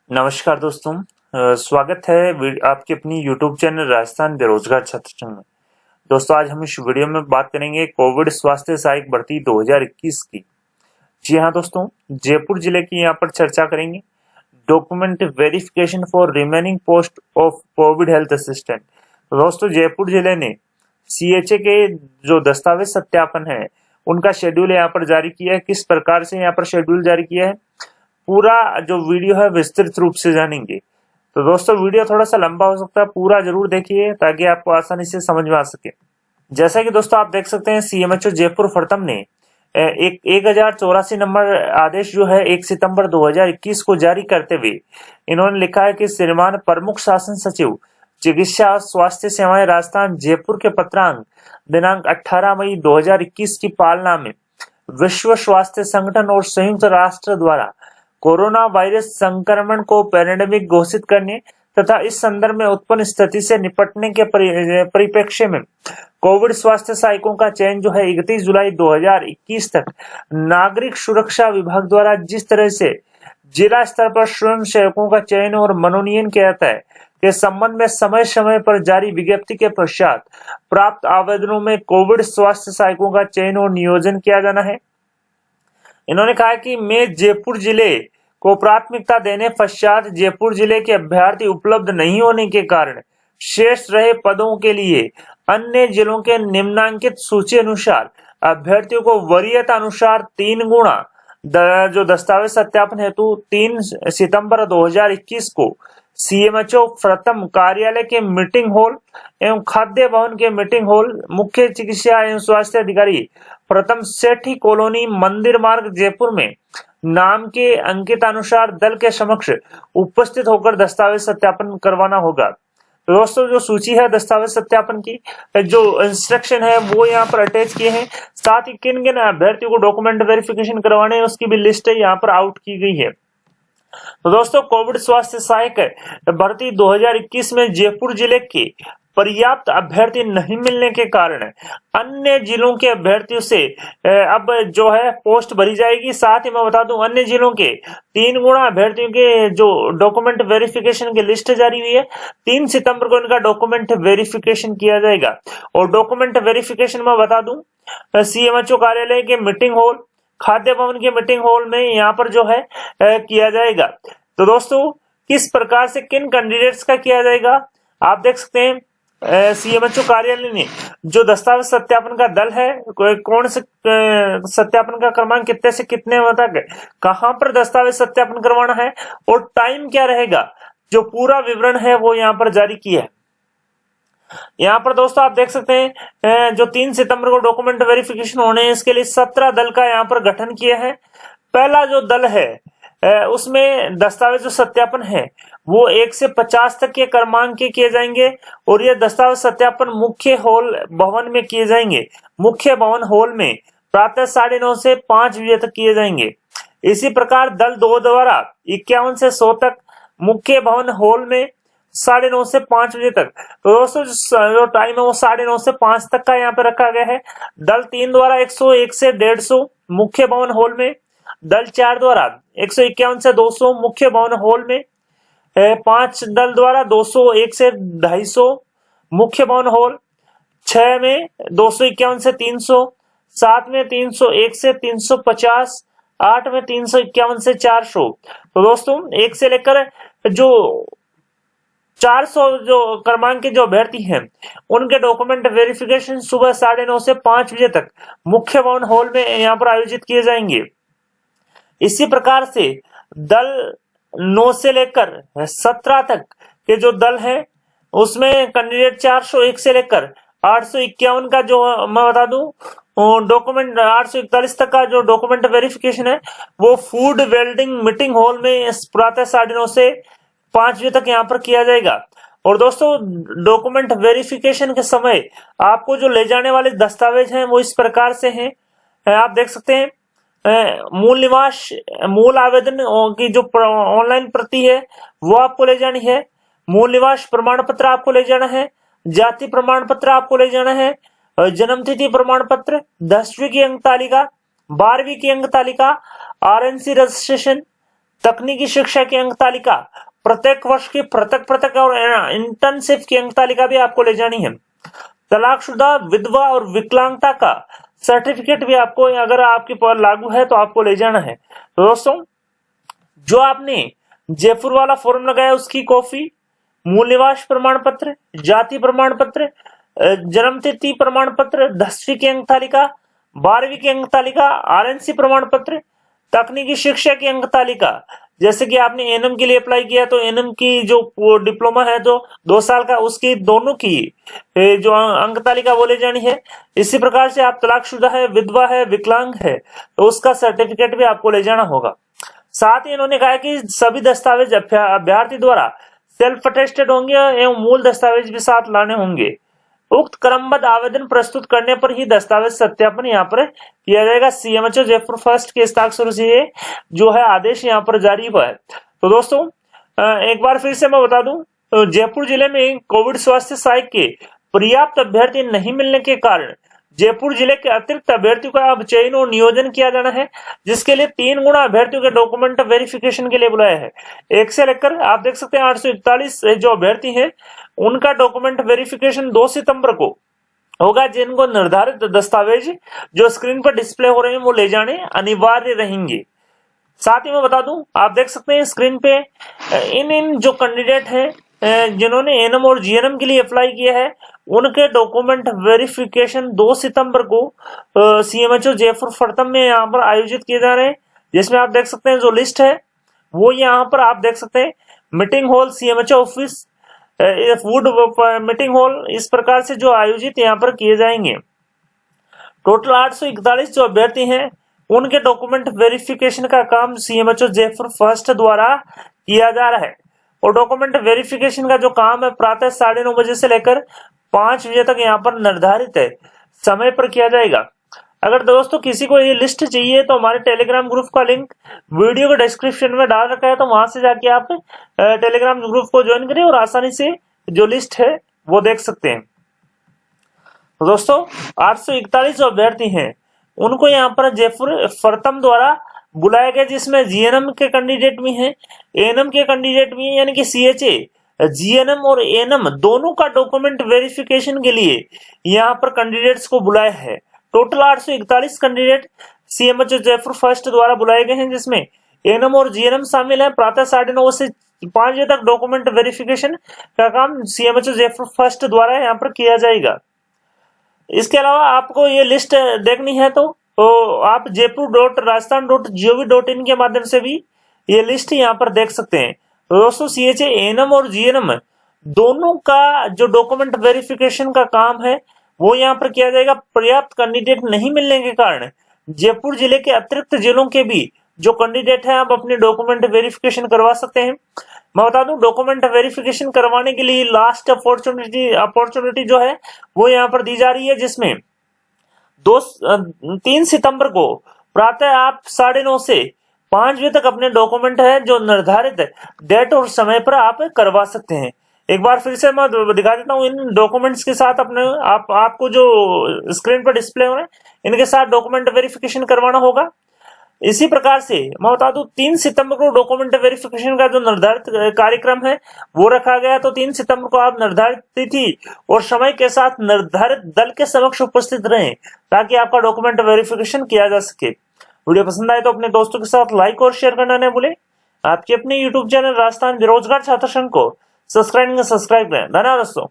नमस्कार दोस्तों। स्वागत है आपके अपनी यूट्यूब चैनल राजस्थान बेरोजगार छात्र संघ में। दोस्तों, आज हम इस वीडियो में बात करेंगे कोविड स्वास्थ्य सहायक भर्ती 2021 की। जी हाँ दोस्तों, जयपुर जिले की यहाँ पर चर्चा करेंगे। Document verification for remaining post of Covid health assistant. तो दोस्तों, जयपुर जिले ने CHA के जो दस्तावेज सत्यापन है उनका शेड्यूल यहाँ पर जारी किया है। किस प्रकार से यहाँ पर शेड्यूल जारी किया है, पूरा जो वीडियो है विस्तृत रूप से जानेंगे। तो दोस्तों, वीडियो थोड़ा सा लंबा हो सकता है, पूरा जरूर देखिए ताकि आपको आसानी से समझ में आ सके। जैसा कि दोस्तों आप देख सकते हैं, CMHO जयपुर प्रथम ने 1084 नंबर आदेश जो है 1 सितंबर 2021 को जारी करते हुए इन्होंने लिखा है कि श्रीमान प्रमुख शासन सचिव चिकित्सा और स्वास्थ्य सेवाएं राजस्थान जयपुर के पत्रांक दिनांक 18 मई 2021 की पालना में विश्व स्वास्थ्य संगठन और संयुक्त राष्ट्र द्वारा कोरोना वायरस संक्रमण को पैंडेमिक घोषित करने तथा इस संदर्भ में उत्पन्न स्थिति से निपटने के परिप्रेक्ष्य में कोविड स्वास्थ्य सहायकों का चयन जो है 31 जुलाई 2021 तक नागरिक सुरक्षा विभाग द्वारा जिस तरह से जिला स्तर पर स्वयं सेवकों का चयन और मनोनयन किया जाता है के संबंध में समय समय पर जारी विज्ञप्ति के पश्चात प्राप्त आवेदनों में कोविड स्वास्थ्य सहायकों का चयन और नियोजन किया जाना है। इन्होंने कहा कि मैं जयपुर जिले को प्राथमिकता देने पश्चात जयपुर जिले के अभ्यर्थी उपलब्ध नहीं होने के कारण शेष रहे पदों के लिए अन्य जिलों के निम्नांकित सूची अनुसार अभ्यर्थियों को वरीयता अनुसार 3 गुना जो दस्तावेज सत्यापन हेतु 3 सितंबर 2021 को CMHO प्रथम कार्यालय के मीटिंग हॉल एवं खाद्य भवन के मीटिंग हॉल मुख्य चिकित्सा एवं स्वास्थ्य अधिकारी प्रथम सेठी कॉलोनी मंदिर मार्ग जयपुर में नाम के अंकित अनुसार दल के समक्ष उपस्थित होकर दस्तावेज सत्यापन करवाना होगा। तो दोस्तों, जो सूची है दस्तावेज सत्यापन की, जो इंस्ट्रक्शन है वो यहाँ पर अटैच किए हैं। साथ ही किन किन अभ्यर्थियों को डॉक्यूमेंट वेरिफिकेशन करवाने हैं उसकी भी लिस्ट यहाँ पर आउट की गई है। तो दोस्तों, कोविड स्वास्थ्य सहायक भर्ती 2021 में जयपुर जिले के पर्याप्त अभ्यर्थी नहीं मिलने के कारण अन्य जिलों के अभ्यर्थियों से अब जो है पोस्ट भरी जाएगी। साथ ही मैं बता दूं, अन्य जिलों के 3 गुना अभ्यर्थियों के जो डॉक्यूमेंट वेरिफिकेशन की लिस्ट जारी हुई है, 3 सितंबर को इनका डॉक्यूमेंट वेरिफिकेशन किया जाएगा। और डॉक्यूमेंट वेरिफिकेशन में बता दूं, CMHO कार्यालय के मीटिंग हॉल, खाद्य भवन के मीटिंग हॉल में यहाँ पर जो है किया जाएगा। तो दोस्तों, किस प्रकार से किन कैंडिडेट्स का किया जाएगा आप देख सकते हैं। CMHO कार्यालय ने जो दस्तावेज सत्यापन का दल है, कौन से सत्यापन का क्रमांक कितने से कितने तक, कहां पर दस्तावेज सत्यापन करवाना है और टाइम क्या रहेगा, जो पूरा विवरण है वो यहाँ पर जारी किया है। यहाँ पर दोस्तों आप देख सकते हैं, जो 3 सितंबर को डॉक्यूमेंट वेरिफिकेशन होने हैं, इसके लिए 17 दल का यहाँ पर गठन किया है। पहला जो दल है उसमें दस्तावेज जो सत्यापन है वो 1 से 50 तक के क्रमांक के किए जाएंगे और ये दस्तावेज सत्यापन मुख्य हॉल भवन में किए जाएंगे। मुख्य भवन हॉल में प्रातः 9:30 से 5 बजे तक किए जाएंगे। इसी प्रकार दल 2 द्वारा 51 से 100 तक मुख्य भवन हॉल में 9:30 से 5 बजे तक। तो दोस्तों, जो टाइम है वो 9:30 से 5 तक का यहाँ पे रखा गया है। दल 3 द्वारा 101 से 150 मुख्य भवन हॉल में। दल 4 द्वारा 151 से 200 मुख्य भवन हॉल में। 5 दल द्वारा 201 से 250 मुख्य भवन हॉल। 6 में 251 से 300, 7 में 301 से 350, 8 में 351 से 400। तो दोस्तों, 1 से लेकर जो 400 जो क्रमांक के जो अभ्यर्थी हैं उनके डॉक्यूमेंट वेरिफिकेशन सुबह 9:30 से 5 बजे तक मुख्य भवन हॉल में यहाँ पर आयोजित किए जाएंगे। इसी प्रकार से दल 9 से लेकर 17 तक के जो दल है उसमें कैंडिडेट 401 से लेकर 851 का जो मैं बता दूं डॉक्यूमेंट 841 तक का जो डॉक्यूमेंट वेरिफिकेशन है वो फूड वेल्डिंग मीटिंग हॉल में प्रातः 9:30 से 5 बजे तक यहाँ पर किया जाएगा। और दोस्तों, डॉक्यूमेंट वेरिफिकेशन के समय आपको जो ले जाने वाले दस्तावेज हैं वो इस प्रकार से हैं, आप देख सकते हैं। मूल निवास, मूल आवेदन की जो ऑनलाइन प्रति है वो आपको ले जानी है। मूल निवास प्रमाण पत्र आपको ले जाना है। जाति प्रमाण पत्र आपको ले जाना है। जन्म तिथि प्रमाण पत्र, 10वीं की अंक तालिका, 12वीं की अंक तालिका, RNC रजिस्ट्रेशन, तकनीकी शिक्षा की अंक तालिका, प्रत्येक वर्ष की पृथक और इंटर्नशिप की अंक तालिका भी आपको ले जानी है। तलाकशुदा, विधवा और विकलांगता का सर्टिफिकेट भी आपको, अगर आपके पर लागू है तो आपको ले जाना है। तो दोस्तों, जो आपने जयपुर वाला फॉर्म लगाया उसकी कॉपी, मूल निवास प्रमाण पत्र, जाति प्रमाण पत्र, जन्म तिथि प्रमाण पत्र, 10वीं की अंक तालिका, 12वीं की अंक तालिका, आरएनसी प्रमाण पत्र, तकनीकी शिक्षा की अंक तालिका, जैसे कि आपने एनएम के लिए अप्लाई किया तो एनएम की जो डिप्लोमा है जो 2 साल का, उसकी दोनों की जो अंक तालिका वो ले जानी है। इसी प्रकार से आप तलाकशुदा है, विधवा है, विकलांग है तो उसका सर्टिफिकेट भी आपको ले जाना होगा। साथ ही इन्होंने कहा कि सभी दस्तावेज अभ्यर्थी द्वारा सेल्फ अटेस्टेड होंगे एवं मूल दस्तावेज भी साथ लाने होंगे। उक्त क्रमबद्ध आवेदन प्रस्तुत करने पर ही दस्तावेज सत्यापन यहाँ पर किया जाएगा। सीएमएचओ जयपुर फर्स्ट के हस्ताक्षर से जो है आदेश यहाँ पर जारी हुआ है। तो दोस्तों, एक बार फिर से मैं बता दूं, तो जयपुर जिले में कोविड स्वास्थ्य सहायक के पर्याप्त अभ्यर्थी नहीं मिलने के कारण जयपुर जिले के अतिरिक्त अभ्यर्थियों का अब चयन और नियोजन किया जाना है, जिसके लिए 3 गुना अभ्यर्थियों के डॉक्यूमेंट वेरिफिकेशन के लिए बुलाया है। 1 से लेकर आप देख सकते हैं 841 जो अभ्यर्थी हैं उनका डॉक्यूमेंट वेरिफिकेशन 2 सितंबर को होगा, जिनको निर्धारित दस्तावेज जो स्क्रीन पर डिस्प्ले हो रहे हैं वो ले जाने अनिवार्य रहेंगे। साथ ही मैं बता दूं, आप देख सकते हैं स्क्रीन पे इन जो कैंडिडेट हैं जिन्होंने एनएम और जीएनएम के लिए अप्लाई किया है उनके डॉक्यूमेंट वेरिफिकेशन 2 सितंबर को सीएमएचओ जयपुर फर्तम में यहाँ पर आयोजित किए जा रहे हैं, जिसमें आप देख सकते हैं जो लिस्ट है वो यहाँ पर आप देख सकते हैं meeting hall, CMHO office, food meeting hall, इस प्रकार से जो आयोजित यहाँ पर किए जाएंगे। टोटल 841 जो अभ्यर्थी हैं उनके डॉक्यूमेंट वेरिफिकेशन का काम सीएमएचओ जयपुर फर्स्ट द्वारा किया जा रहा है और डॉक्यूमेंट वेरिफिकेशन का जो काम है प्रातः 9:30 बजे से लेकर 5 बजे तक यहाँ पर निर्धारित है समय पर किया जाएगा। अगर दोस्तों किसी को ये लिस्ट चाहिए तो हमारे टेलीग्राम ग्रुप का लिंक वीडियो के डिस्क्रिप्शन में डाल रखा है, तो वहां से जाके आप टेलीग्राम ग्रुप को ज्वाइन करें और आसानी से जो लिस्ट है वो देख सकते हैं। तो दोस्तों, 841 जो अभ्यर्थी हैं उनको यहाँ पर जयपुर फर्तम द्वारा बुलाया गया, जिसमें जीएनएम के कैंडिडेट भी हैं, एएनएम के कैंडिडेट भी हैं, यानी कि सीएचए, जीएनएम और एएनएम दोनों का डॉक्यूमेंट वेरिफिकेशन के लिए यहाँ पर कैंडिडेट्स को बुलाया है। Total 841 candidate CMHO Jaipur first द्वारा बुलाए गए हैं, जिसमें एएनएम और जीएनएम शामिल है। प्रातः 9:30 से 5 बजे तक डॉक्यूमेंट वेरिफिकेशन का काम सीएमएचओ जयपुर फर्स्ट द्वारा यहाँ पर किया जाएगा। इसके अलावा आपको ये लिस्ट देखनी है तो आप jaipur.rajasthan.gov.in के माध्यम से भी ये लिस्ट यहाँ पर देख सकते हैं। तो दोस्तों, सीएचए, एएनएम और जीएनएम दोनों का जो डॉक्यूमेंट वेरिफिकेशन का काम है वो यहाँ पर किया जाएगा। पर्याप्त कैंडिडेट नहीं मिलने के कारण जयपुर जिले के अतिरिक्त जिलों के भी जो कैंडिडेट हैं आप अपने डॉक्यूमेंट वेरिफिकेशन करवा सकते हैं। मैं बता दूं, डॉक्यूमेंट वेरिफिकेशन करवाने के लिए लास्ट अपॉर्चुनिटी जो है वो यहाँ पर दी जा रही है, जिसमें 3 सितंबर को प्रातः आप 9:30 से 5 बजे तक अपने डॉक्यूमेंट है जो निर्धारित डेट और समय पर आप करवा सकते हैं। एक बार फिर से मैं दिखा देता हूँ इन डॉक्यूमेंट्स के साथ अपने आपको जो स्क्रीन पर डिस्प्ले हो रहे हैं इनके साथ डॉक्यूमेंट वेरिफिकेशन करवाना होगा। इसी प्रकार से मैं बता दूं, 3 सितंबर को डॉक्यूमेंट वेरिफिकेशन का जो निर्धारित कार्यक्रम है वो रखा गया, तो 3 सितंबर को आप निर्धारित तिथि और समय के साथ निर्धारित दल के समक्ष उपस्थित रहें ताकि आपका डॉक्यूमेंट वेरिफिकेशन किया जा सके। वीडियो पसंद आए तो अपने दोस्तों के साथ लाइक और शेयर करना न भूलें। आपके अपने यूट्यूब चैनल राजस्थान बेरोजगार छात्र संघ को सब्सक्राइब करें। धन्यवाद दोस्तों।